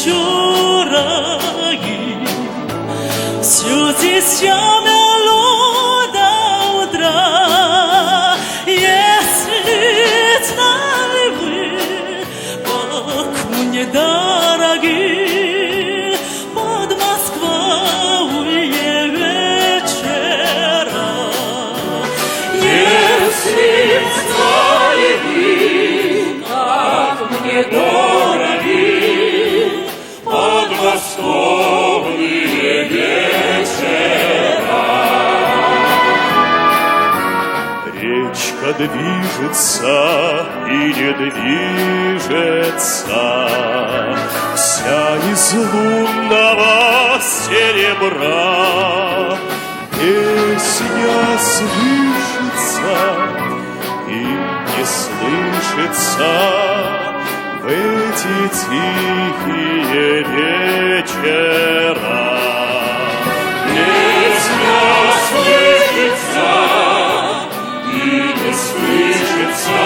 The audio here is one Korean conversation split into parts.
чураги, всю здесь я мелу до утра. Если знали вы, как мне дороги подмосковные вечера. Если знали вы, как мне дороги подмосковные вечера. Речка движется и не движется, вся из лунного серебра. Песня слышится и не слышится в эти тихие вечера. Песня слышится и не слышится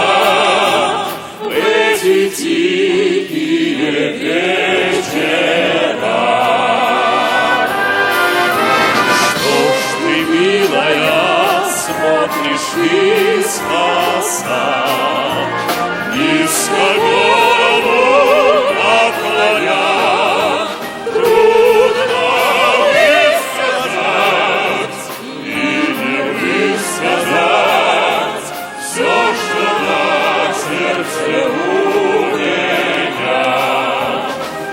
в эти тихие вечера. Что ж ты, милая, смотришь искоса, низко голову наклоня? Трудно высказать и не высказать все, что на сердце у меня.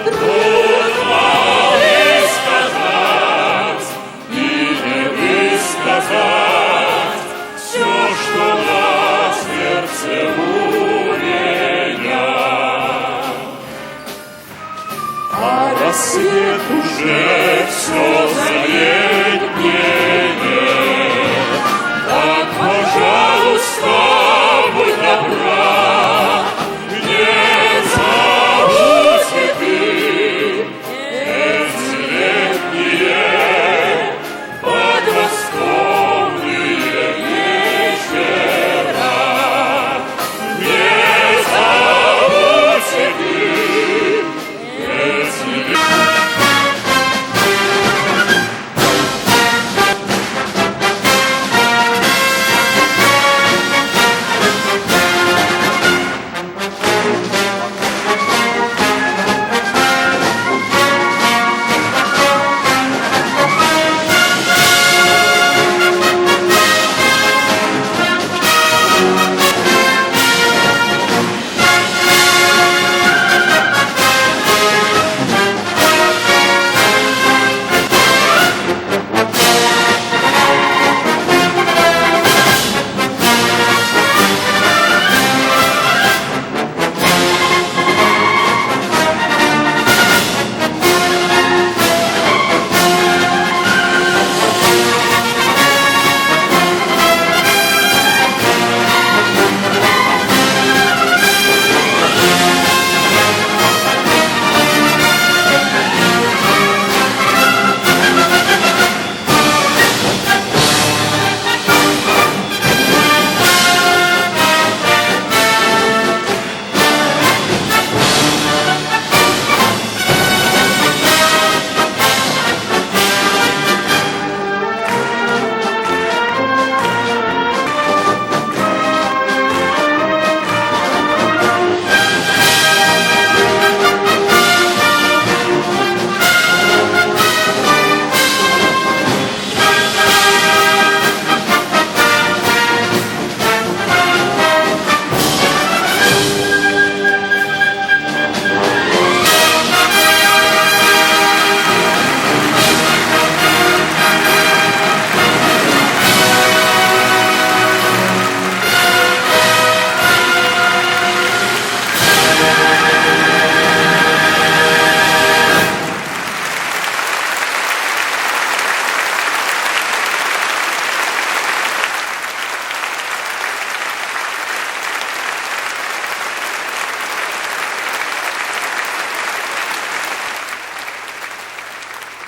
Трудно высказать и не высказать все, что на сердце у меня. А рассвет уже все заветнее. Так, пожалуйста, будь добра, не забудь и ты эти летние подмосковные вечера. Не забудь и ты эти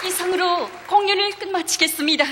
이상으로 공연을 끝마치겠습니다.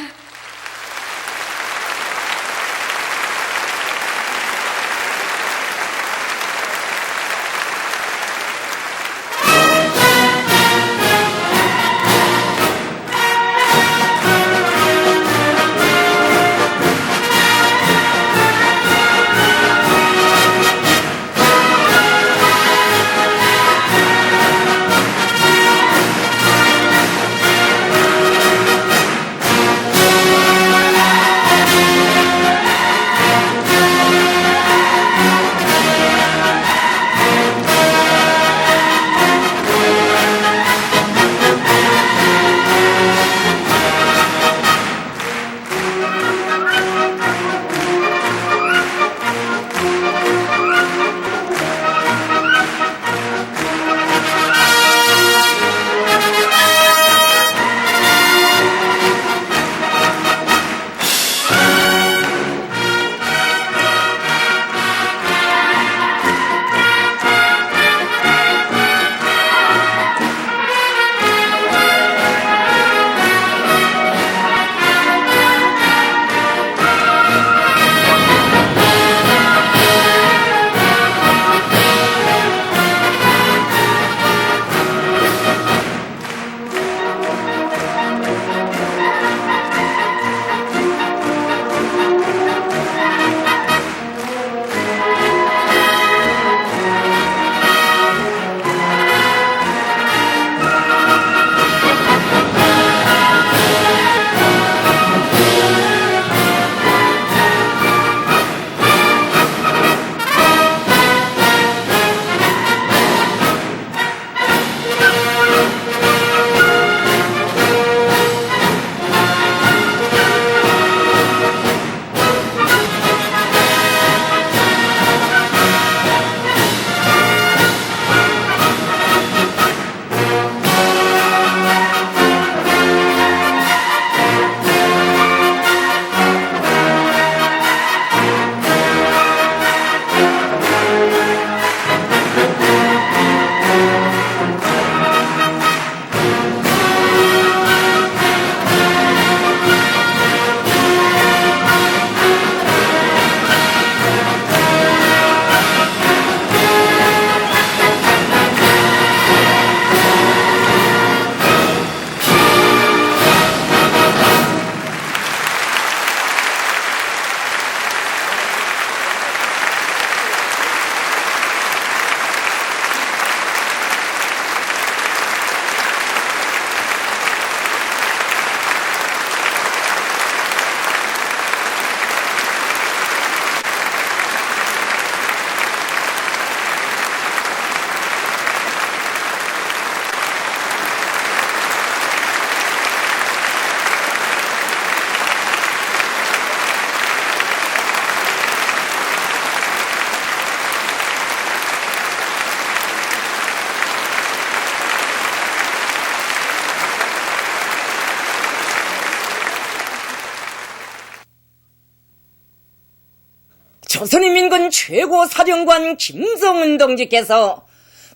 조선인민군 최고사령관 김정은 동지께서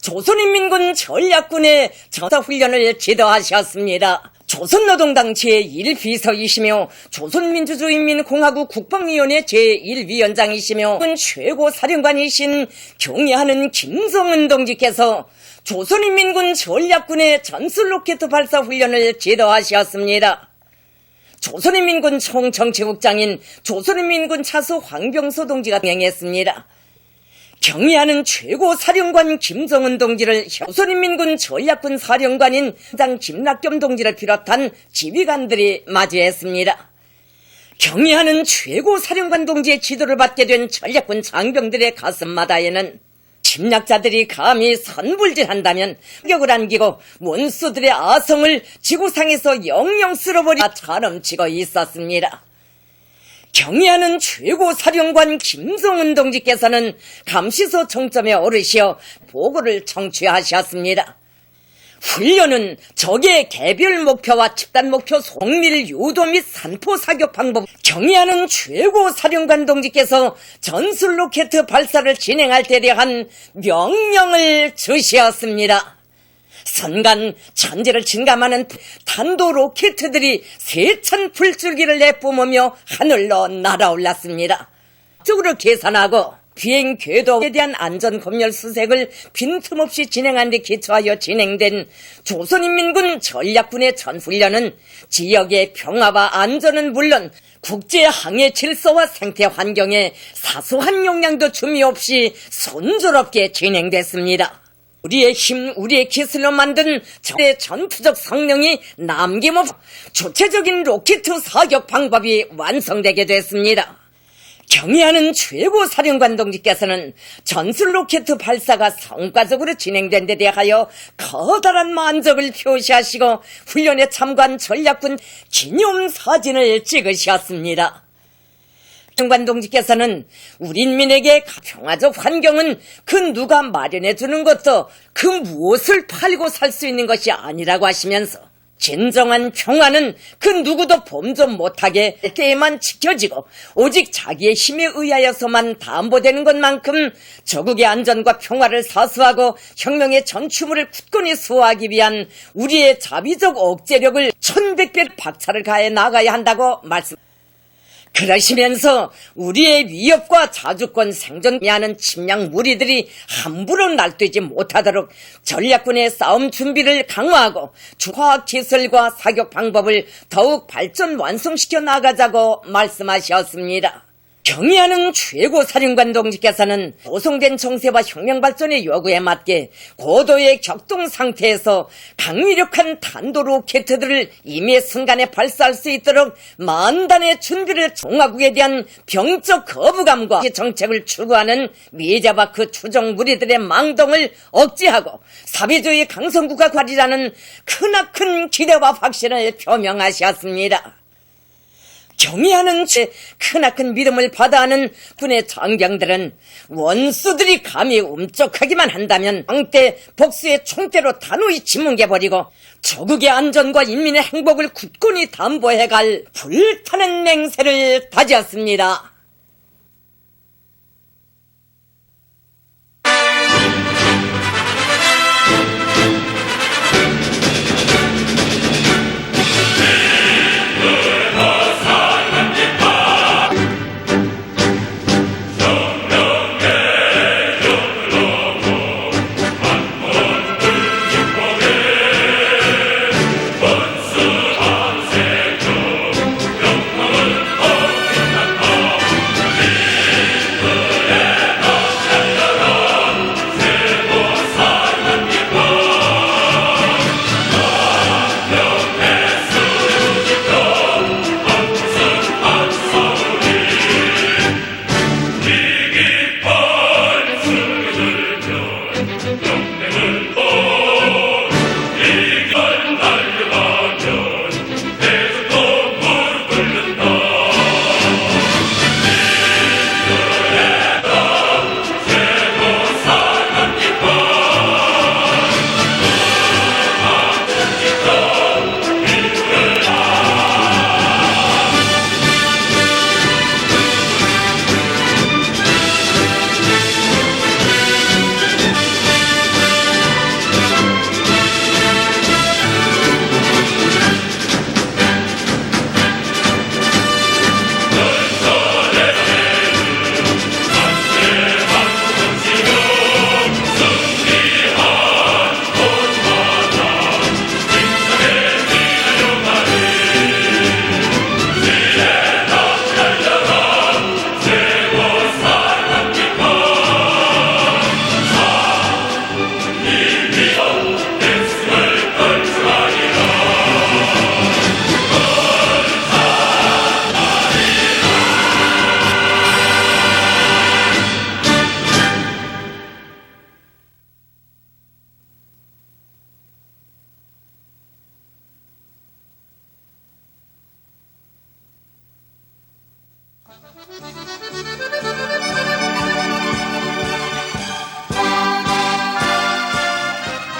조선인민군 전략군의 전사훈련을 지도하셨습니다. 조선노동당 제1비서이시며 조선민주주의인민공화국 국방위원회 제1위원장이시며 군 최고사령관이신 경애하는 김정은 동지께서 조선인민군 전략군의 전술로켓 발사 훈련을 지도하셨습니다. 조선인민군 총정치국장인 조선인민군 차수 황병소 동지가 행했습니다. 경의하는 최고사령관 김정은 동지를 조선인민군 전략군 사령관인 장 김락겸 동지를 비롯한 지휘관들이 맞이했습니다. 경의하는 최고사령관 동지의 지도를 받게 된 전략군 장병들의 가슴마다에는 침략자들이 감히 선불질한다면 격을 안기고 원수들의 아성을 지구상에서 영영 쓸어버리다 자름치고 있었습니다. 경의하는 최고사령관 김정은 동지께서는 감시소 정점에 오르시어 보고를 청취하셨습니다. 훈련은 적의 개별 목표와 집단 목표 속밀 유도 및 산포 사격 방법, 경의하는 최고사령관 동지께서 전술 로켓 발사를 진행할 때 대한 명령을 주시었습니다. 선간 천지를 진감하는 탄도 로켓들이 세천 불줄기를 내뿜으며 하늘로 날아올랐습니다. 적으로 계산하고 비행 궤도에 대한 안전 검열 수색을 빈틈없이 진행한 데 기초하여 진행된 조선인민군 전략군의 전훈련은 지역의 평화와 안전은 물론 국제 항해 질서와 생태 환경에 사소한 영향도 주미 없이 순조롭게 진행됐습니다. 우리의 힘, 우리의 기술로 만든 적의 전투적 성능이 남김없이 주체적인 로켓 사격 방법이 완성되게 됐습니다. 경의하는 최고사령관 동지께서는 전술 로켓 발사가 성과적으로 진행된 데 대하여 커다란 만족을 표시하시고 훈련에 참가한 전략군 기념사진을 찍으셨습니다. 사령관 동지께서는 우리 인민에게 평화적 환경은 그 누가 마련해 주는 것도 그 무엇을 팔고 살 수 있는 것이 아니라고 하시면서 진정한 평화는 그 누구도 범접 못하게 때에만 지켜지고 오직 자기의 힘에 의하여서만 담보되는 것만큼 저국의 안전과 평화를 사수하고 혁명의 전추물을 굳건히 수호하기 위한 우리의 자비적 억제력을 1100배 박차를 가해 나가야 한다고 그러시면서 우리의 위협과 자주권 생존하는 침략 무리들이 함부로 날뛰지 못하도록 전략군의 싸움 준비를 강화하고 과학기술과 사격 방법을 더욱 발전 완성시켜 나가자고 말씀하셨습니다. 경의하는 최고사령관 동지께서는 조성된 정세와 혁명 발전의 요구에 맞게 고도의 격동 상태에서 강력한 탄도 로켓들을 임의 순간에 발사할 수 있도록 만단의 준비를 종화국에 대한 병적 거부감과 정책을 추구하는 미자바크 추종 무리들의 망동을 억제하고 사회주의 강성국가 관리라는 크나큰 기대와 확신을 표명하셨습니다. 경의하는 크나큰 믿음을 받아하는 군의 장병들은 원수들이 감히 움쩍하기만 한다면 왕대 복수의 총대로 단호히 지뭉개버리고 조국의 안전과 인민의 행복을 굳건히 담보해갈 불타는 맹세를 다졌습니다.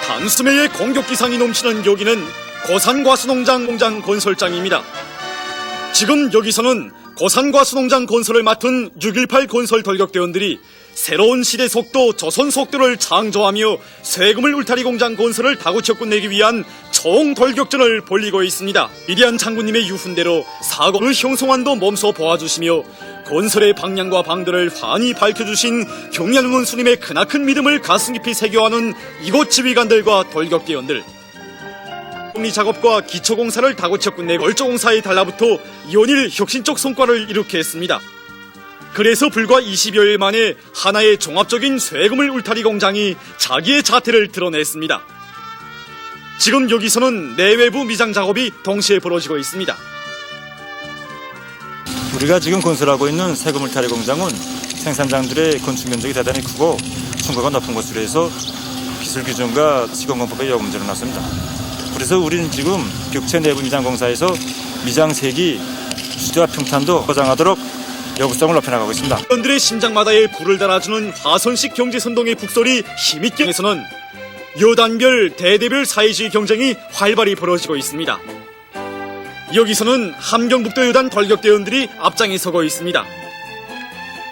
단숨에의 공격 기상이 넘치는 여기는 고산과수농장 공장 건설장입니다. 지금 여기서는 고산과수농장 건설을 맡은 6.18 건설 돌격대원들이 새로운 시대 속도, 조선 속도를 창조하며 세금을 울타리 공장 건설을 다구쳐 끝내기 위한 총돌격전을 벌이고 있습니다. 위대한 장군님의 유훈대로 사고의 형성환도 몸소 보아주시며 건설의 방향과 방도를 환히 밝혀주신 경량원 스님의 크나큰 믿음을 가슴 깊이 새겨하는 이곳 지휘관들과 돌격대원들. 정리 작업과 기초공사를 다구쳐 끝내 월조공사에 달라붙어 연일 혁신적 성과를 이룩해 했습니다. 그래서 불과 20여일 만에 하나의 종합적인 쇠금을 울타리 공장이 자기의 자태를 드러냈습니다. 지금 여기서는 내외부 미장 작업이 동시에 벌어지고 있습니다. 우리가 지금 건설하고 있는 세금 울타리 공장은 생산장들의 건축 면적이 대단히 크고 층고가 높은 곳으로 해서 기술 기준과 시공공법에 여러 문제로 났습니다. 그래서 우리는 지금 격체 내부 미장 공사에서 미장 색이 수조와 평탄도 보장하도록 여부성을 높여나가고 있습니다. 원들의 심장마다에 불을 달아주는 화선식 경제선동의 북소리 힘있게 에서는 여단별, 대대별 사회주의 경쟁이 활발히 벌어지고 있습니다. 여기서는 함경북도 여단 돌격대원들이 앞장에 서고 있습니다.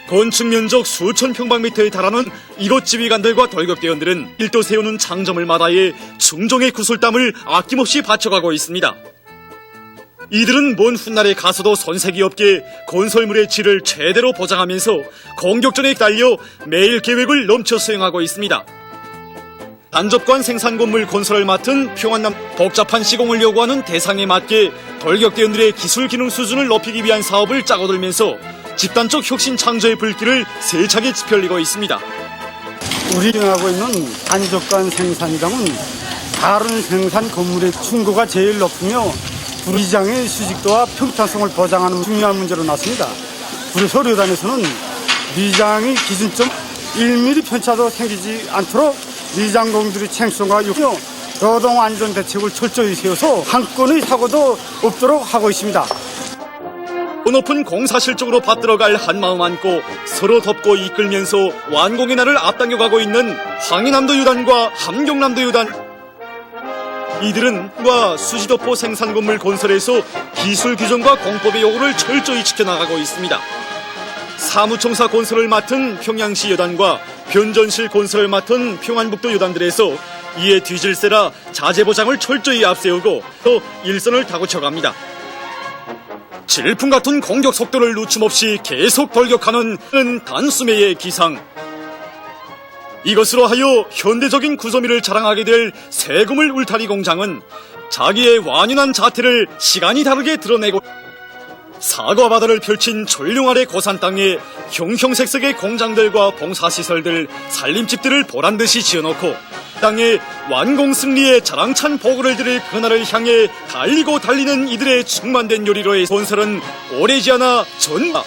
건축 면적 수천 평방미터에 달하는 이곳 지휘관들과 돌격대원들은 일도 세우는 장점을 마다해 중종의 구슬땀을 아낌없이 바쳐가고 있습니다. 이들은 먼 훗날에 가서도 손색이 없게 건설물의 질을 제대로 보장하면서 공격전에 달려 매일 계획을 넘쳐 수행하고 있습니다. 단접관 생산건물 건설을 맡은 평안남 복잡한 시공을 요구하는 대상에 맞게 돌격대원들의 기술 기능 수준을 높이기 위한 사업을 짜고들면서 집단적 혁신 창조의 불길을 세차게 지펴올리고 있습니다. 우리 진행하고 있는 단접관 생산장은 다른 생산 건물의 층고가 제일 높으며 미장의 수직도와 평탄성을 보장하는 중요한 문제로 났습니다. 우리 소료단에서는 미장의 기준점 1mm 편차도 생기지 않도록 미장공들의 챙성과 노동안전대책을 철저히 세워서 한 건의 사고도 없도록 하고 있습니다. 높은 공사 실적으로 받들어갈 한마음 안고 서로 돕고 이끌면서 완공의 날을 앞당겨가고 있는 황해남도 유단과 함경남도 유단. 이들은 수지도포 생산건물 건설에서 기술 규정과 공법의 요구를 철저히 지켜나가고 있습니다. 사무청사 건설을 맡은 평양시 여단과 변전실 건설을 맡은 평안북도 여단들에서 이에 뒤질세라 자재보장을 철저히 앞세우고 또 일선을 다구쳐갑니다. 질풍 같은 공격 속도를 늦춤없이 계속 돌격하는 단숨에의 기상. 이것으로 하여 현대적인 구조미를 자랑하게 될 세금을 울타리 공장은 자기의 완연한 자태를 시간이 다르게 드러내고 사과 바다를 펼친 전룡 아래 고산 땅에 형형색색의 공장들과 봉사시설들, 살림집들을 보란듯이 지어놓고 땅에 완공 승리의 자랑찬 보고를 들을 그날을 향해 달리고 달리는 이들의 충만된 요리로의 건설은 오래지 않아 전마.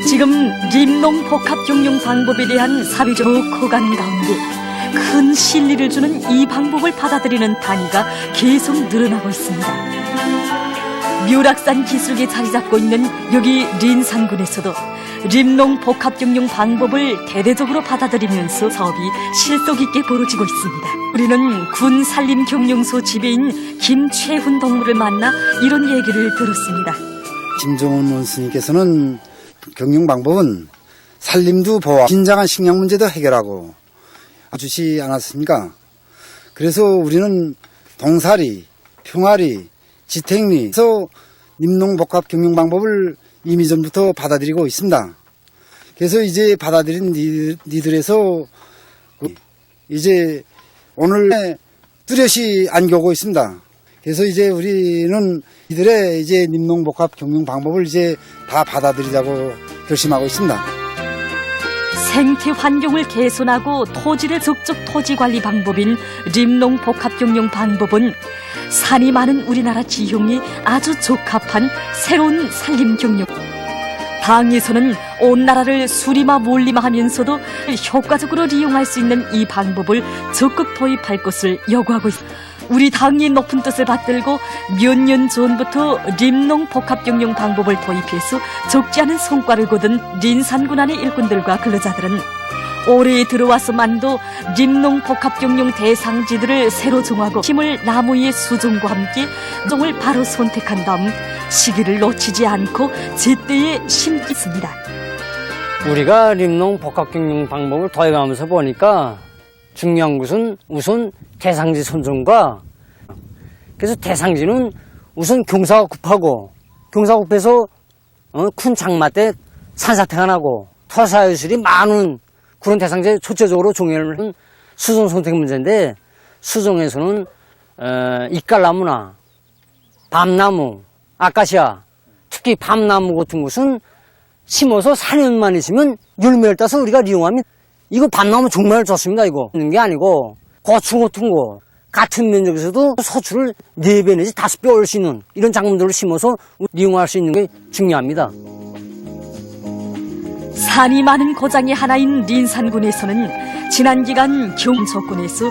지금 림농 복합경영 방법에 대한 사회적으로 커가는 가운데 큰 실리를 주는 이 방법을 받아들이는 단위가 계속 늘어나고 있습니다. 묘락산 기슭에 자리 잡고 있는 여기 린산군에서도 림농 복합경영 방법을 대대적으로 받아들이면서 사업이 실속 있게 벌어지고 있습니다. 우리는 군 산림경영소 지배인 김최훈 동무를 만나 이런 얘기를 들었습니다. 김정은 원수님께서는 경영 방법은 산림도 보호, 긴장한 식량 문제도 해결하고 주시 않았습니까? 그래서 우리는 동사리, 평화리, 지택리에서 림농복합 경영 방법을 이미 전부터 받아들이고 있습니다. 그래서 이제 받아들인 니들에서 이제 오늘 뚜렷이 안겨오고 있습니다. 그래서 이제 우리는 이들의 이제 림농복합 경영 방법을 이제 다 받아들이자고 결심하고 있습니다. 생태 환경을 개선하고 토지를 적적 토지 관리 방법인 림농 복합 경영 방법은 산이 많은 우리나라 지형이 아주 적합한 새로운 산림 경영. 당에서는 온 나라를 수리마 몰리마하면서도 효과적으로 이용할 수 있는 이 방법을 적극 도입할 것을 요구하고 있습니다. 우리 당이 높은 뜻을 받들고 몇 년 전부터 림농 복합경영 방법을 도입해서 적지 않은 성과를 거둔 린산군 안의 일꾼들과 근로자들은 올해 들어와서만도 림농 복합경영 대상지들을 새로 정하고 힘을 나무 위의 수종과 함께 종을 바로 선택한 다음 시기를 놓치지 않고 제때에 심겠습니다. 우리가 림농 복합경영 방법을 도입하면서 보니까 중요한 것은 우선 대상지 선정과, 그래서 대상지는 우선 경사가 급하고 경사급해서 큰 장마 때 산사태가 나고 토사유실이 많은 그런 대상지에 초점적으로 종해를 하는 수종 선택 문제인데, 수종에서는 이깔나무나 밤나무, 아카시아, 특히 밤나무 같은 것은 심어서 4년만 있으면 열매를 따서 우리가 이용하면, 이거 밤나무 정말 좋습니다. 이거 있는 게 아니고 고추 같은 거 같은 면적에서도 소출을 4배 내지 5배 올 수 있는 이런 작물들을 심어서 이용할 수 있는 게 중요합니다. 산이 많은 고장의 하나인 린산군에서는 지난 기간 경조군에서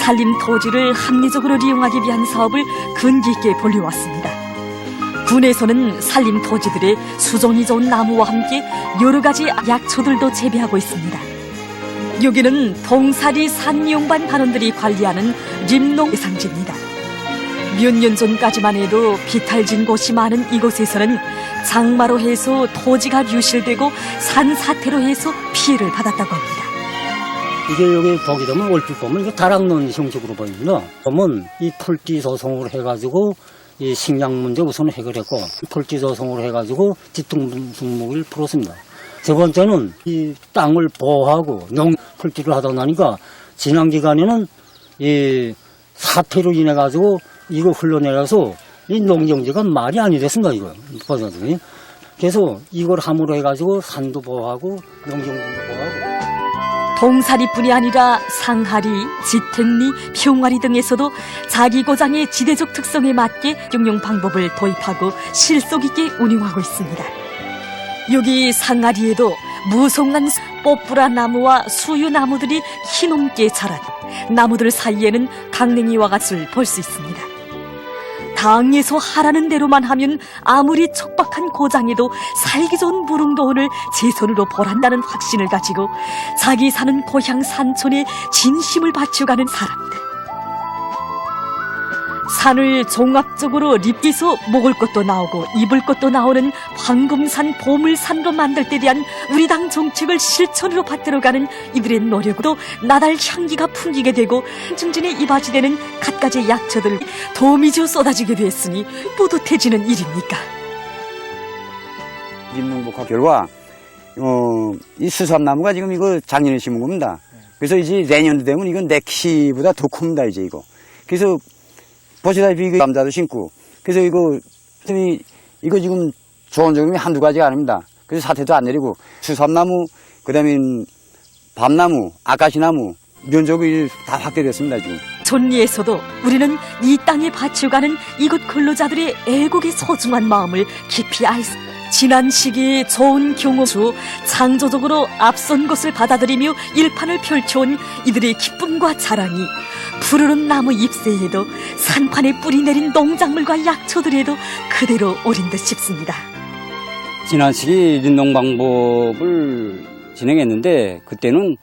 산림 토지를 합리적으로 이용하기 위한 사업을 근기 있게 벌려왔습니다. 군에서는 산림 토지들의 수종이 좋은 나무와 함께 여러 가지 약초들도 재배하고 있습니다. 여기는 동사리 산미용반 반원들이 관리하는 림농 대상지입니다. 몇 년 전까지만 해도 비탈진 곳이 많은 이곳에서는 장마로 해서 토지가 유실되고 산사태로 해서 피해를 받았다고 합니다. 이게 여기 보게 되면 얼핏 보면 이거 다락론 형식으로 보입니다. 그러면 이 털지 조성을 해가지고 이 식량 문제 우선 해결했고, 털지 조성을 해가지고 지통분목을 풀었습니다. 세 번째는 이 땅을 보호하고 털지를 하다 나니까 지난 기간에는 이 사태로 인해 가지고 이거 흘러내려서 이 농경지가 말이 아니 됐습니다. 이거 버섯이. 그래서 이걸 함으로 해가지고 산도 보호하고 농경지도 보호하고. 동사리뿐이 아니라 상하리, 지택리, 평화리 등에서도 자기 고장의 지대적 특성에 맞게 경영 방법을 도입하고 실속 있게 운영하고 있습니다. 여기 상하리에도 무성한 뽀뿌라 나무와 수유 나무들이 희넘게 자라고 나무들 사이에는 강냉이와 같을 볼 수 있습니다. 당에서 하라는 대로만 하면 아무리 척박한 고장에도 살기 좋은 무릉도원을 제 손으로 벌한다는 확신을 가지고 자기 사는 고향 산촌에 진심을 바쳐가는 사람들. 산을 종합적으로 립기서 먹을 것도 나오고 입을 것도 나오는 황금산 보물산으로 만들 때 대한 우리 당 정책을 실천으로 받들어가는 이들의 노력으로 나달 향기가 풍기게 되고 증진에 이바지되는 갖가지 약초들 도미주 쏟아지게 됐으니 뿌듯해지는 일입니까? 림농복합 결과 이 수삼나무가 지금 이거 작년에 심은 겁니다. 그래서 이제 내년도 되면 이건 내 키보다 더 큽니다. 이제 이거. 그래서 보시다시피 이거 남자도 심고, 그래서 이거 지금 좋은 점이 한두 가지가 아닙니다. 그래서 사태도 안 내리고 수삼나무, 그다음에 밤나무, 아카시나무 면적이 다 확대됐습니다. 지금. 존리에서도 우리는 이 땅에 바쳐가는 이곳 근로자들의 애국의 소중한 마음을 깊이 알습니다. 지난 시기에 좋은 경험으로 창조적으로 앞선 것을 받아들이며 일판을 펼쳐온 이들의 기쁨과 자랑이 푸르른 나무 잎새에도 산판에 뿌리 내린 농작물과 약초들에도 그대로 어린 듯 싶습니다. 지난 시기 림농 방법을 진행했는데, 그때는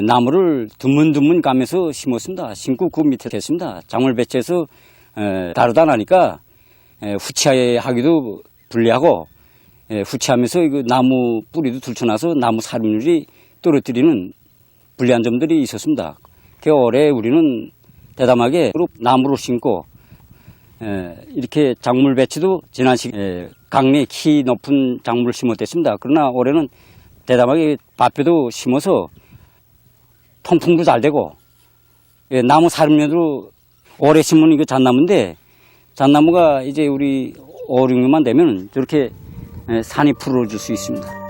나무를 드문드문 까면서 심었습니다. 심고 그 밑에 했습니다. 작물 배치해서 다루다 나니까 후치하기도 불리하고, 후치하면서 이거 나무 뿌리도 들쳐나서 나무 사료율이 떨어뜨리는 불리한 점들이 있었습니다. 그 올해 우리는 대담하게 나무를 심고 이렇게 작물 배치도 지난 시기에 강내 키 높은 작물을 심었댔습니다. 그러나 올해는 대담하게 밭뼈도 심어서 통풍도 잘 되고, 나무 사료면으로 올해 심은 이거 잣나무인데, 잣나무가 이제 우리 5, 6년만 되면 저렇게 산이 푸르러질 수 있습니다.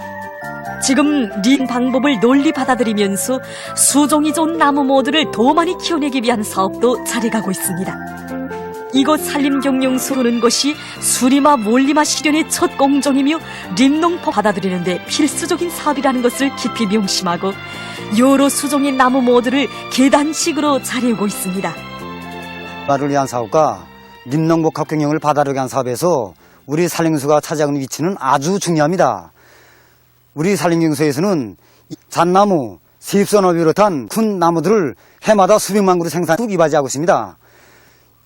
지금 린 방법을 널리 받아들이면서 수종이 좋은 나무 모두를 더 많이 키워내기 위한 사업도 잘해가고 있습니다. 이곳 산림경영소는 것이 수리마 몰리마 실현의 첫 공정이며 림농법 받아들이는데 필수적인 사업이라는 것을 깊이 명심하고 여러 수종의 나무 모두를 계단식으로 잘해오고 있습니다. 나를 위한 사업과 림농복합 경영을 바다를 위한 사업에서 우리 산림경수가 차지하는 위치는 아주 중요합니다. 우리 산림경수에서는 잣나무, 세입선을 비롯한 큰 나무들을 해마다 수백만 그루 생산 후 이바지하고 있습니다.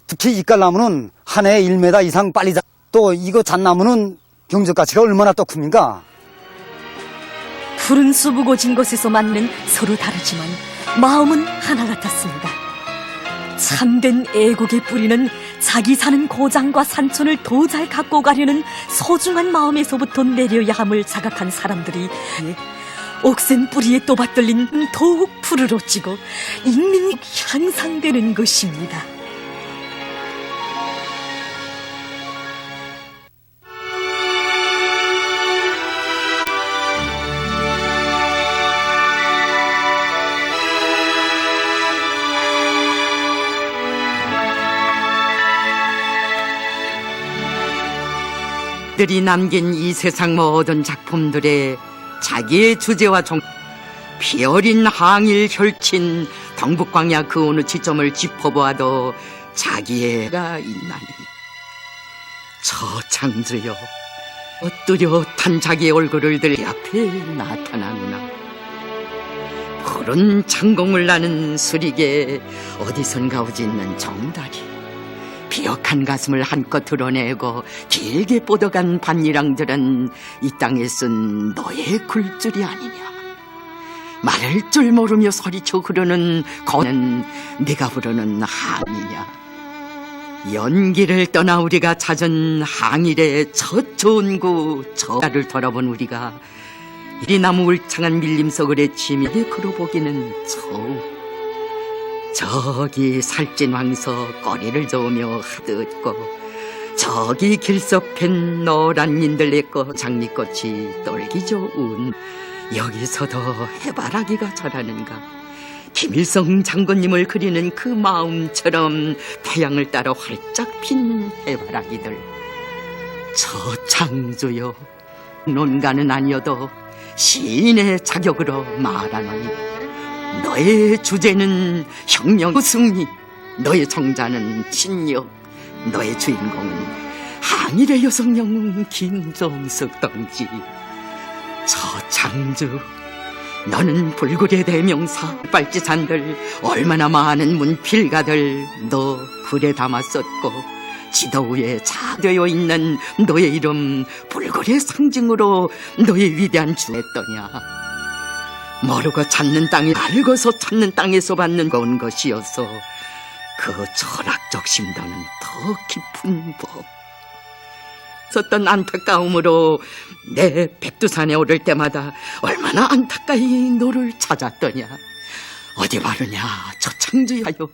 특히 이깔나무는 한 해에 1m 이상 빨리 또 이거 잣나무는 경적 가치가 얼마나 또 큽니까? 푸른 숲이고 진 곳에서 맞는 서로 다르지만 마음은 하나 같았습니다. 참된 애국의 뿌리는 자기 사는 고장과 산촌을 더 잘 갖고 가려는 소중한 마음에서부터 내려야 함을 자각한 사람들이 옥센 뿌리에 또받들린 더욱 푸르러지고 인민이 향상되는 것입니다. 들이 남긴 이 세상 모든 작품들에 자기의 주제와 피어린 항일 혈친 동북광야 그 어느 지점을 짚어보아도 자기애가 있나니 저창주여 뚜렷한 자기의 얼굴을 들 앞에 나타나느나 푸른 창공을 나는 수리게 어디선가 오지 있는 정다리 비역한 가슴을 한껏 드러내고 길게 뻗어간 밭일랑들은 이 땅에 쓴 너의 굴줄이 아니냐. 말할 줄 모르며 소리쳐 흐르는 거는 네가 부르는 항이냐. 연기를 떠나 우리가 찾은 항일의 첫 좋은 곳 저를 돌아본 우리가 이 나무 울창한 밀림석을 치밀게 걸어보기는 처음. 저기 살찐 황석 꼬리를 저으며 하듯고 저기 길석팬 노란 민들레꽃 장미꽃이 떨기 좋은 여기서도 해바라기가 자라는가. 김일성 장군님을 그리는 그 마음처럼 태양을 따라 활짝 핀 해바라기들. 저창조여 논가는 아니어도 시인의 자격으로 말하노니 너의 주제는 혁명 승리, 너의 정자는 신력, 너의 주인공은 항일의 여성 영웅 김정숙 동지. 저창주, 너는 불굴의 대명사 빨치산들 얼마나 많은 문필가들 너 글에 담았었고 지도 위에 자되어 있는 너의 이름 불굴의 상징으로 너의 위대한 주했더냐. 모르고 찾는 땅이 알고서 찾는 땅에서 받는 건 것이어서 그 철학적 심도는 더 깊은 법. 썼던 안타까움으로 내 백두산에 오를 때마다 얼마나 안타까이 너를 찾았더냐. 어디 바르냐 저창주야여.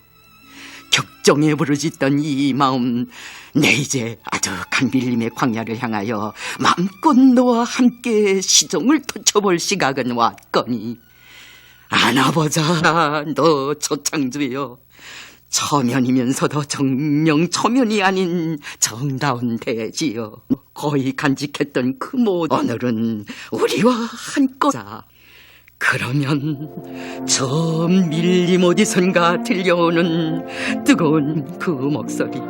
격정에 부르짖던 이 마음 내 이제 아득한 밀림의 광야를 향하여 마음껏 너와 함께 시종을 터쳐볼 시각은 왔거니 안아보자 너 저창주여. 처면이면서도 정령 초면이 아닌 정다운 대지여. 거의 간직했던 그 모든 오늘은 우리와 한꺼자. 그러면 저 밀림 어디선가 들려오는 뜨거운 그 목소리.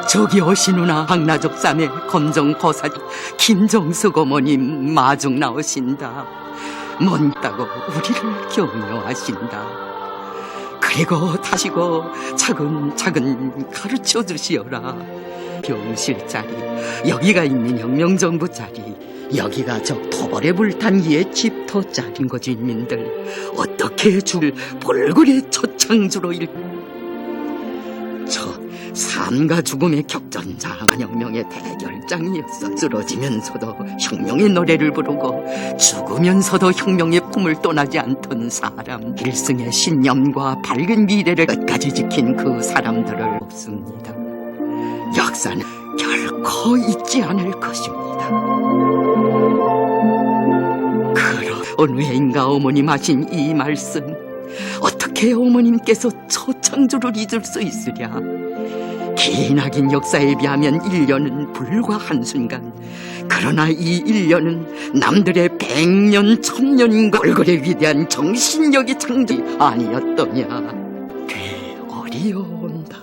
저기 오시누나 황나족 산의 검정고사 김정숙 어머님 마중 나오신다. 먼다고 우리를 격려하신다. 그리고 다시고 차근차근 가르쳐 주시어라. 병실 자리, 여기가 있는 혁명정부 자리, 여기가 저 토벌에 불탄 옛 집터 자리인 거지. 인민들 어떻게 줄 볼굴의 초창주로 저 삶과 죽음의 격전장, 혁명의 대결장이었어. 쓰러지면서도 혁명의 노래를 부르고 죽으면서도 혁명의 품을 떠나지 않던 사람, 필승의 신념과 밝은 미래를 끝까지 지킨 그 사람들을 없습니다. 역사는 결코 잊지 않을 것입니다. 어느 해인가 어머님 하신 이 말씀, 어떻게 어머님께서 초창주를 잊을 수 있으랴. 기나긴 역사에 비하면 1년은 불과 한순간. 그러나 이 1년은 남들의 100년 1000년인가 얼굴의 위대한 정신력이 창조 아니었더냐. 되어리 이어온다.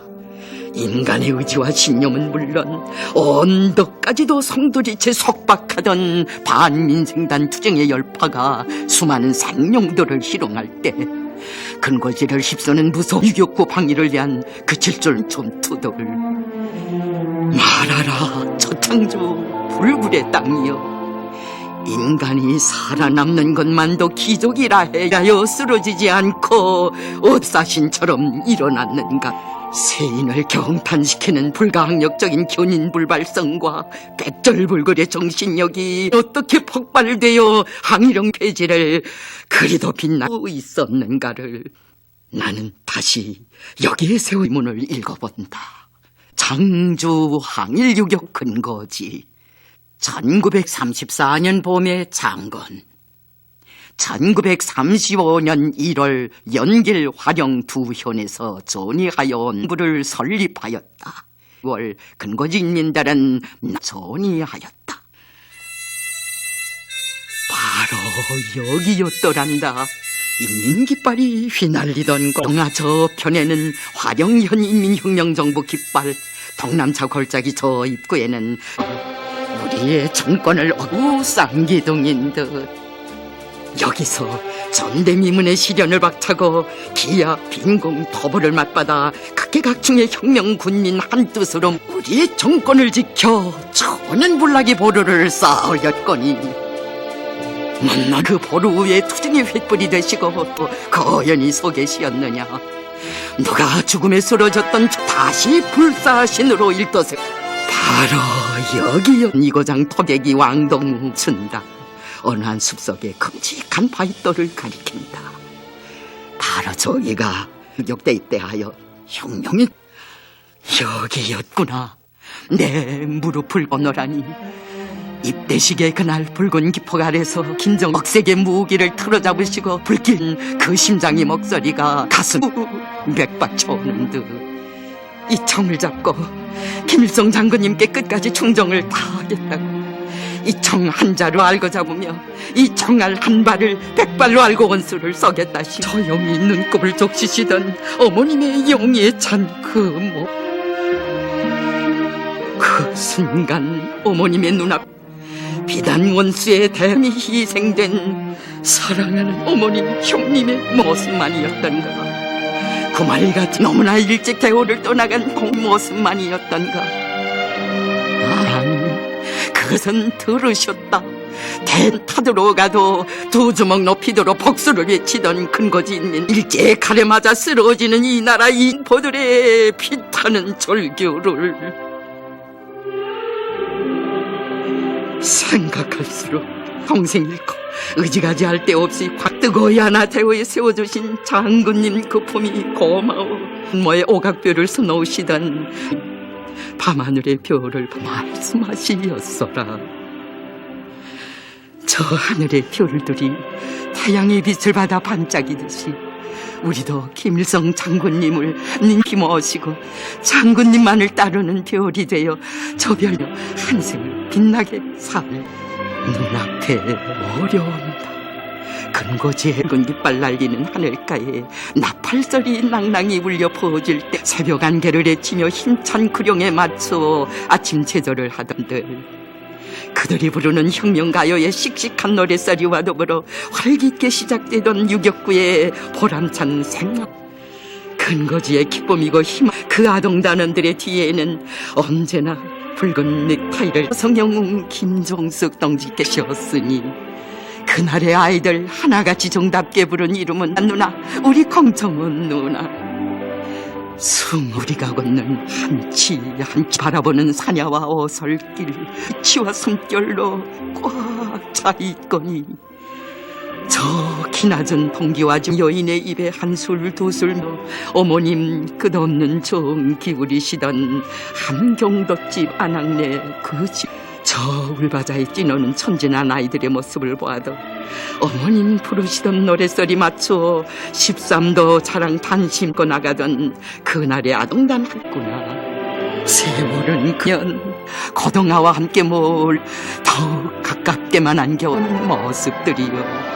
인간의 의지와 신념은 물론 언덕까지도 성도리째 속박하던 반민생단 투쟁의 열파가 수많은 생명들을 희롱할 때 근거지를 휩쓰는 무서운 유격구 방위를 위한 그칠 줄 전투들. 말하라 저창조 불굴의 땅이여, 인간이 살아남는 것만도 기적이라 해야여 쓰러지지 않고 옷사신처럼 일어났는가. 세인을 경탄시키는 불가항력적인 견인불발성과 백절불굴의 정신력이 어떻게 폭발되어 항일형 폐지를 그리도 빛나고 있었는가를 나는 다시 여기에 세운 문을 읽어본다. 장주 항일유격 근거지. 1934년 봄에 창건, 1935년 1월 연길 화령 두 현에서 전의하여 부를 설립하였다. 6월 근거지인민들은 전의하였다. 바로 여기였더란다. 인민깃발이 휘날리던 공화 저편에는 화령현 인민혁명정부 깃발, 동남차 골짜기 저 입구에는 우리의 정권을 쌍기둥인 듯. 여기서 전대미문의 시련을 박차고 기야 빈공 터보를 맞받아 각계각층의 혁명군민 한뜻으로 우리의 정권을 지켜 천연불나기 보루를 쌓으렸거니, 만나 그 보루 위에 투쟁의 횃불이 되시고 또 거연히 서 계시었느냐. 누가 죽음에 쓰러졌던 다시 불사신으로 일떠세. 바로 여기요. 이고장 토객이 왕동 쓴다. 어느 한 숲속에 큼직한 바위돌을 가리킨다. 바로 저기가 유격대 입대하여 혁명이 여기였구나. 내 무릎을 건너라니. 입대식의 그날 붉은 기폭 아래서 긴정 억색의 무기를 틀어잡으시고 불길 그 심장의 목소리가 가슴 맥박쳐오는 듯. 이 총을 잡고 김일성 장군님께 끝까지 충정을 다하겠다고, 이 총 한 자루 알고 잡으며 이 총알 한 발을 100발로 알고 원수를 쏘겠다시 조용히 눈곱을 적시시던 어머님의 용의에 찬 그 목. 그 순간 어머님의 눈앞 비단 원수의 대미 희생된 사랑하는 어머님 형님의 모습만이었던가. 그 말같이 너무나 일찍 대오를 떠나간 그 모습만이었던가. 아니, 그것은 들으셨다. 대 타들어 가도 두 주먹 높이도록 복수를 외치던 근거지인민, 일제의 칼에 맞아 쓰러지는 이 나라 인포들의 피타는 절규를 생각할수록 평생 잃고 의지가지할 데 없이 뜨거이 하나 대오에 세워주신 장군님 그 품이 고마워. 모의 오각별을 써놓으시던 밤하늘의 별을 말씀하시었어라. 저 하늘의 별들이 태양의 빛을 받아 반짝이듯이 우리도 김일성 장군님을 님기 모시고 장군님만을 따르는 별이 되어 저 별로 한 생을 빛나게 살. 눈앞에 어려운다. 근거지에 붉은 깃발 날리는 하늘가에 나팔소리 낭낭이 울려 퍼질 때 새벽 안개를 헤치며 힘찬 구령에 맞춰 아침 제절을 하던들, 그들이 부르는 혁명가요의 씩씩한 노랫소리와 더불어 활기있게 시작되던 유격구의 보람찬 생각, 근거지의 기쁨이고 희망, 그 아동단원들의 뒤에는 언제나 붉은 넥타이를 성영웅 김종숙 동지 계셨으니 그날의 아이들 하나같이 정답게 부른 이름은 누나, 우리 공정은 누나. 우리가 걷는 한치 한치 바라보는 사냐와 어설길, 치와 숨결로 꽉 차있거니 저 기나전 동기와 여인의 입에 한술 두술 넣어 어머님 끝없는 정 기울이시던 함경덕집 안악내 그 집, 저 울바자에 뛰노는 천진한 아이들의 모습을 보아도 어머님 부르시던 노랫소리 맞춰 13도 자랑 단심고 나가던 그날의 아동단 했구나. 세월은 그년 고동아와 함께 뭘 더욱 가깝게만 안겨온 모습들이요.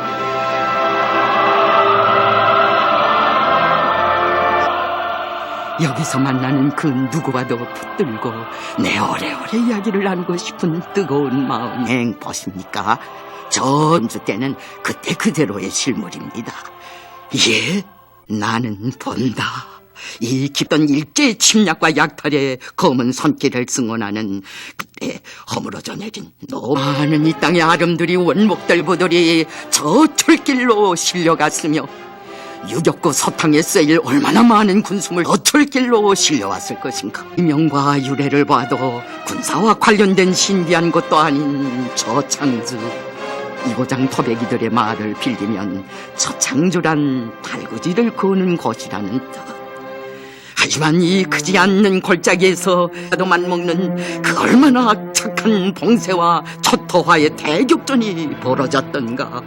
여기서 만나는 그 누구와도 붙들고 내 오래오래 이야기를 나누고 싶은 뜨거운 마음 보십니까? 전주 때는 그때 그대로의 실물입니다. 예, 나는 본다. 이 깊던 일제의 침략과 약탈의 검은 손길을 승언하는 그때 허물어져 내린 많은 이 땅의 아름드리 원목들부들이 저 출길로 실려갔으며 유격고 서탕에 쓰일 얼마나 많은 군수물 어출길로 실려왔을 것인가. 이명과 유래를 봐도 군사와 관련된 신비한 것도 아닌 저창주. 이고장 토백이들의 말을 빌리면 저창주란 달구지를 거는 곳이라는 뜻. 하지만 이 크지 않는 골짜기에서 도만 먹는 그 얼마나 악착한 봉쇄와 초토화의 대격전이 벌어졌던가.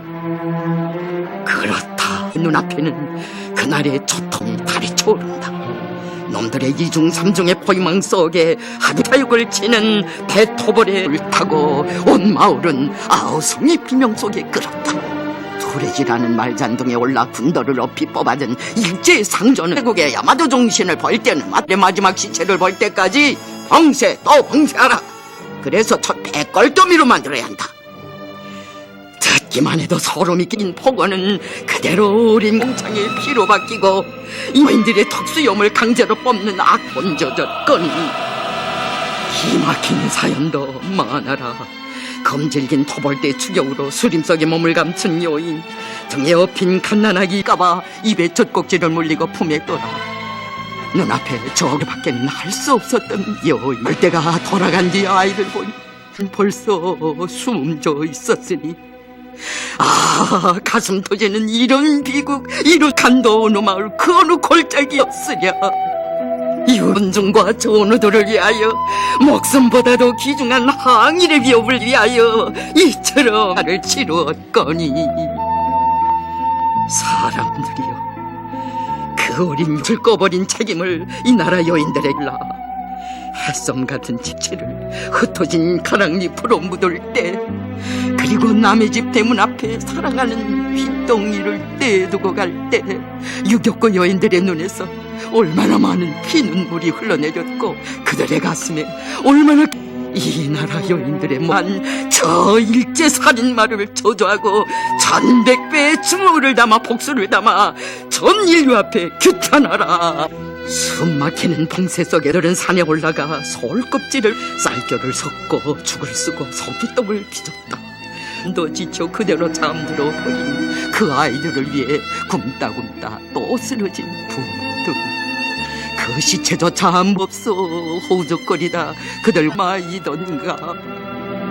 그렇다. 눈앞에는 그날의 초통이 달이 초른다. 놈들의 이중 삼중의 포위망 속에 하드타육을 치는 배토벌에 타고 온 마을은 아우성의 비명 속에 끌었다. 도래지라는 말잔둥에 올라 군더를 업히 뽑아든 일제의 상전은 태국의 야마도 정신을 벌 때는 마지막 시체를 벌 때까지 봉쇄 또 봉쇄하라. 그래서 첫 배걸더미로 만들어야 한다. 듣기만 해도 소름이 끼친 폭언은 그대로 어린 공창의 피로 바뀌고 이민들의 턱수염을 강제로 뽑는 악본 저작거니 기막힌 사연도 많아라. 검질긴 토벌대 추격으로 수림 속에 몸을 감춘 여인, 등에 업힌 갓난아기 까봐 입에 젖꼭지를 물리고 품에 떠라. 눈앞에 저기밖에는 할 수 없었던 여인. 때가 돌아간 뒤 아이를 보니 벌써 숨져 있었으니 가슴 터지는 이런 비극, 이런 간도 어느 마을 그 어느 골짜기였으랴. 이원중과 전우들을 위하여 목숨보다도 귀중한 항일의 위협을 위하여 이처럼 나를 치루었거니. 사람들이여, 그 어린 육을 꺼버린 책임을 이 나라 여인들에게 일러 햇솜 같은 지체를 흩어진 가랑잎으로 묻을 때, 그리고 남의 집 대문 앞에 사랑하는 핏덩이를 떼두고 갈 때 유격고 여인들의 눈에서 얼마나 많은 피눈물이 흘러내렸고 그들의 가슴에 얼마나 이 나라 여인들의 무한 저 일제 살인마를 저주하고 1100배의 증오를 담아 복수를 담아 전 인류 앞에 규탄하라. 숨막히는 봉쇄 속에 들은 산에 올라가 솔껍질을 쌀겨를 섞고 죽을 쓰고 소기떡을 빚었다. 또 지쳐 그대로 잠들어 버린 그 아이들을 위해 굶다굶다 또 쓰러진 부모들. 그 시체조차 없어 호적거리다 그들 마이던가.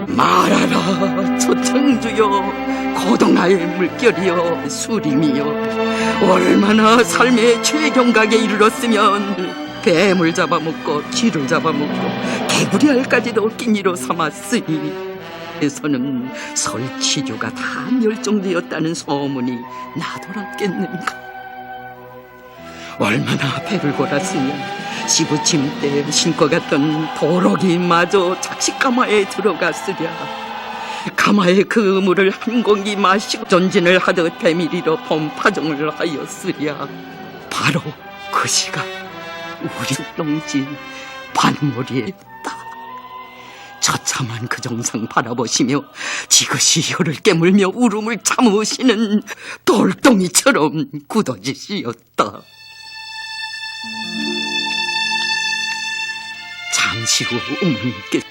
말하라 저창주여, 고동나의 물결이여, 수림이여, 얼마나 삶의 최경각에 이르렀으면 뱀을 잡아먹고 쥐를 잡아먹고 개구리알까지도 끼니로 삼았으니 에서는 설치류가 다 멸종되었다는 소문이 나돌았겠는가. 얼마나 배를 골았으면 시부침 때 신고 갔던 도록이 마저 착식가마에 들어갔으랴. 가마의 그 물을 한 공기 마시고 전진을 하듯 배밀이로 봄파종을 하였으랴. 바로 그 시간 우리 숙동지 반머리에 있다. 처참한 그 정상 바라보시며 지그시 혀를 깨물며 울음을 참으시는 돌덩이처럼 굳어지시었다. 잠시 후 어머님께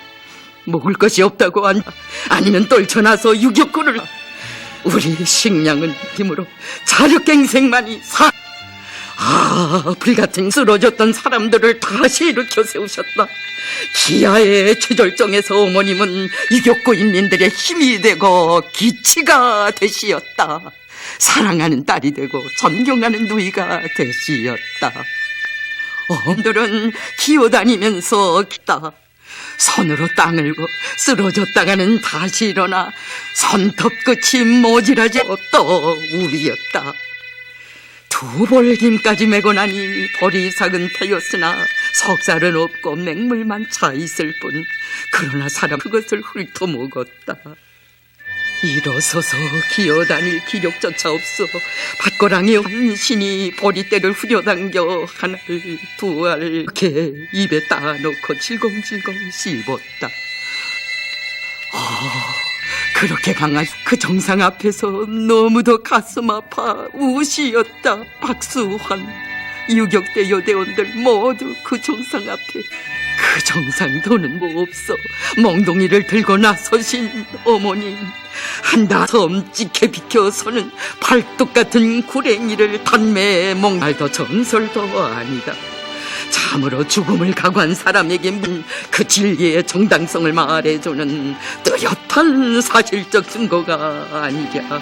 먹을 것이 없다고 아니면 떨쳐나서 유격구를 우리 식량은 힘으로 자력갱생만이 불같은 쓰러졌던 사람들을 다시 일으켜 세우셨다. 기아의 최절정에서 어머님은 유격구 인민들의 힘이 되고 기치가 되시었다. 사랑하는 딸이 되고 존경하는 누이가 되시었다. 어머들은 기어다니면서 기다. 손으로 땅을 고 쓰러졌다가는 다시 일어나 손톱 끝이 모질하지 또 우리였다. 두 벌김까지 메고 나니 벌이 삭은 태였으나 석살은 없고 맹물만 차 있을 뿐, 그러나 사람 그것을 훑어먹었다. 일어서서 기어다닐 기력조차 없어 밭고랑이 환신이 보리대를 후려당겨 한 알 두 알 이렇게 입에 따놓고 질겅질겅 씹었다. 그렇게 강한 그 정상 앞에서 너무도 가슴 아파 우시었다. 박수환, 유격대 여대원들 모두 그 정상 앞에 그 정상 도는 뭐 없어 멍동이를 들고 나서신 어머님, 한다 섬찍해 비켜서는 팔뚝 같은 구랭이를 단매에 말도 전설도 아니다. 참으로 죽음을 각오한 사람에게 그 진리의 정당성을 말해주는 뚜렷한 사실적 증거가 아니랴.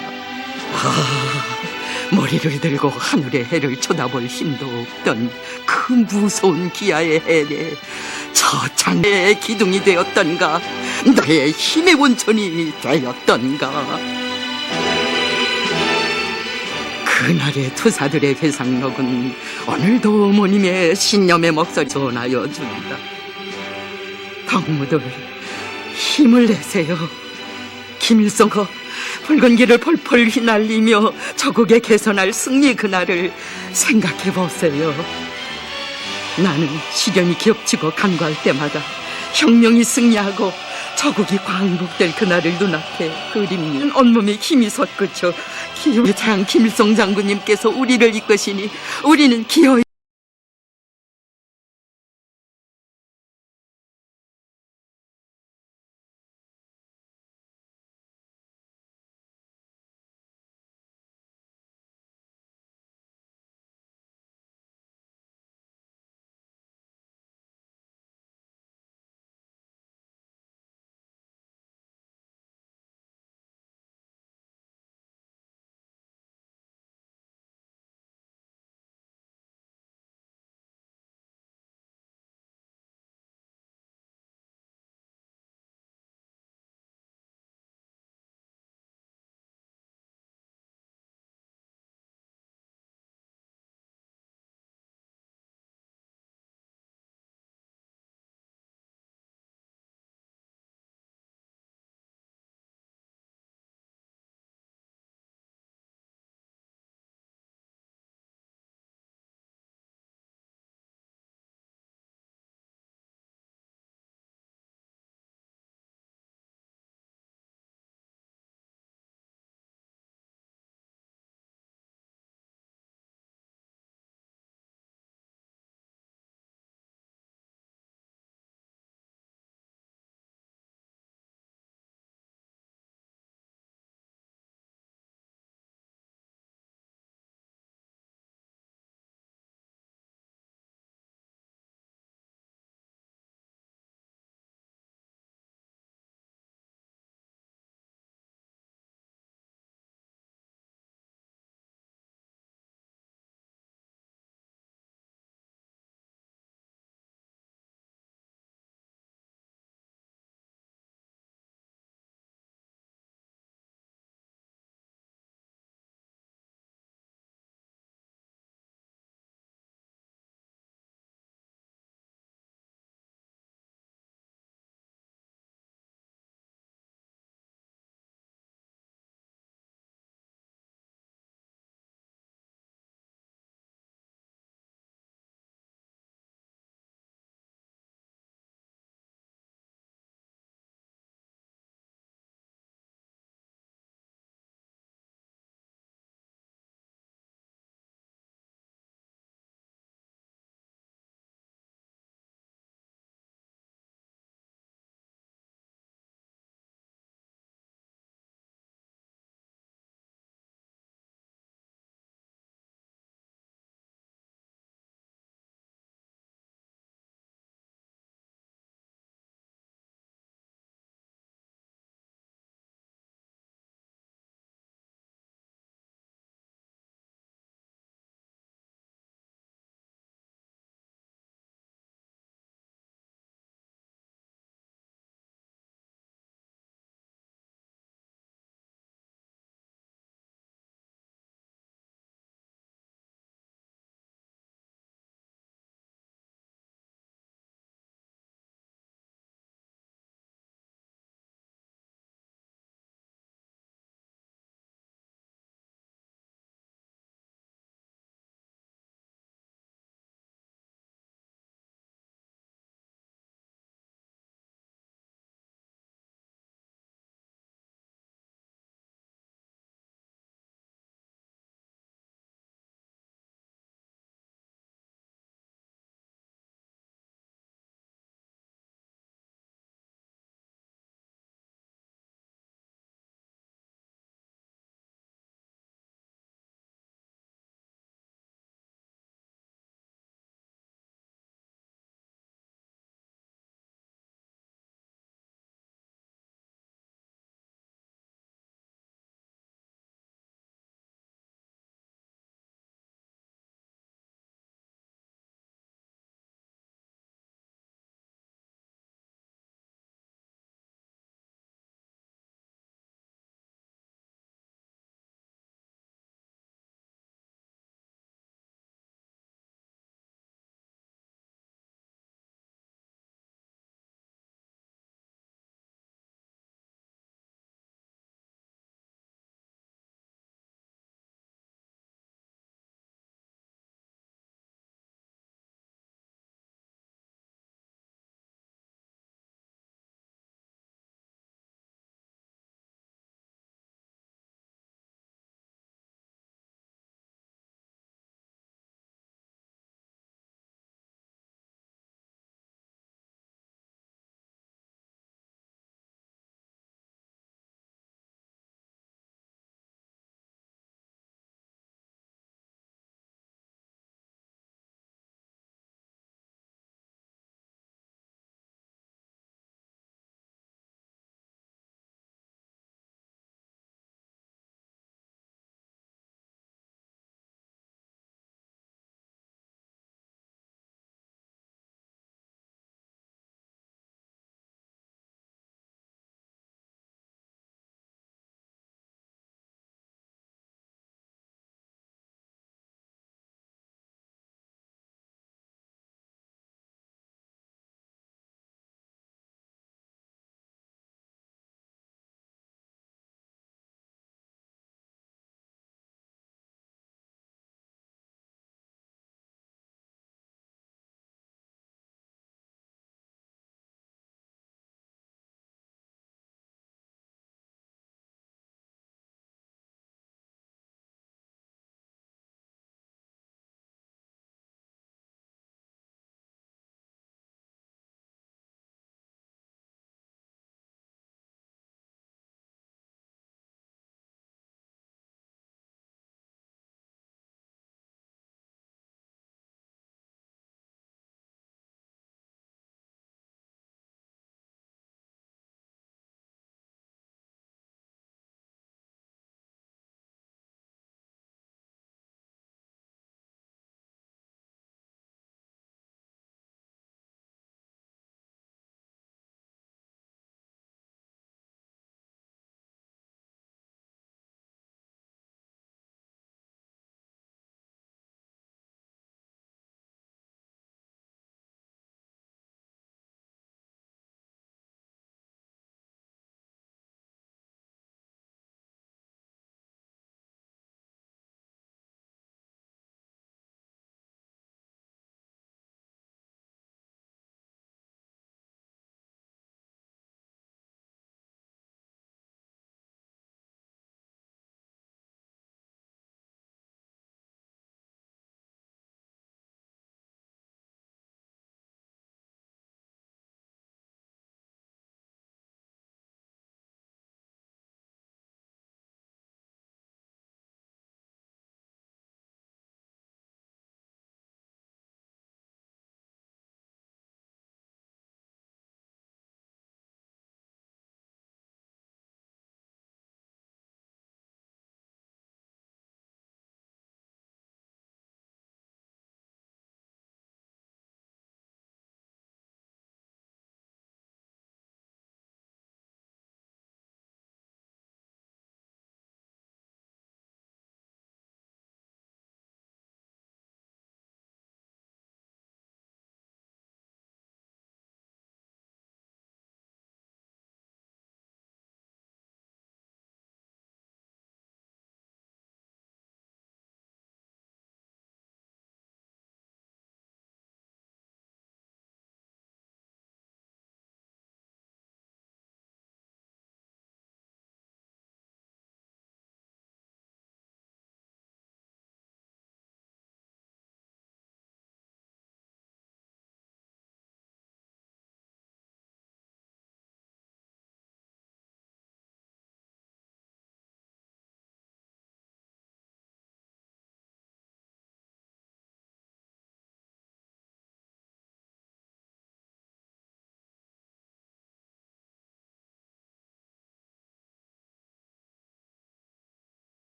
머리를 들고 하늘의 해를 쳐다볼 힘도 없던 그 무서운 기아의 해에 처창의 기둥이 되었던가, 나의 힘의 원천이 되었던가. 그날의 투사들의 회상록은 오늘도 어머님의 신념의 목소리 전하여 준다. 덕무들 힘을 내세요. 김일성과 붉은 길을 펄펄 휘날리며 저국에 개선할 승리 그날을 생각해 보세요. 나는 시련이 겹치고 간과할 때마다 혁명이 승리하고 저국이 광복될 그날을 눈앞에 그립니다. 온몸에 힘이 솟구쳐 기어의 장 김일성 장군님께서 우리를 이끄시니 우리는 기어이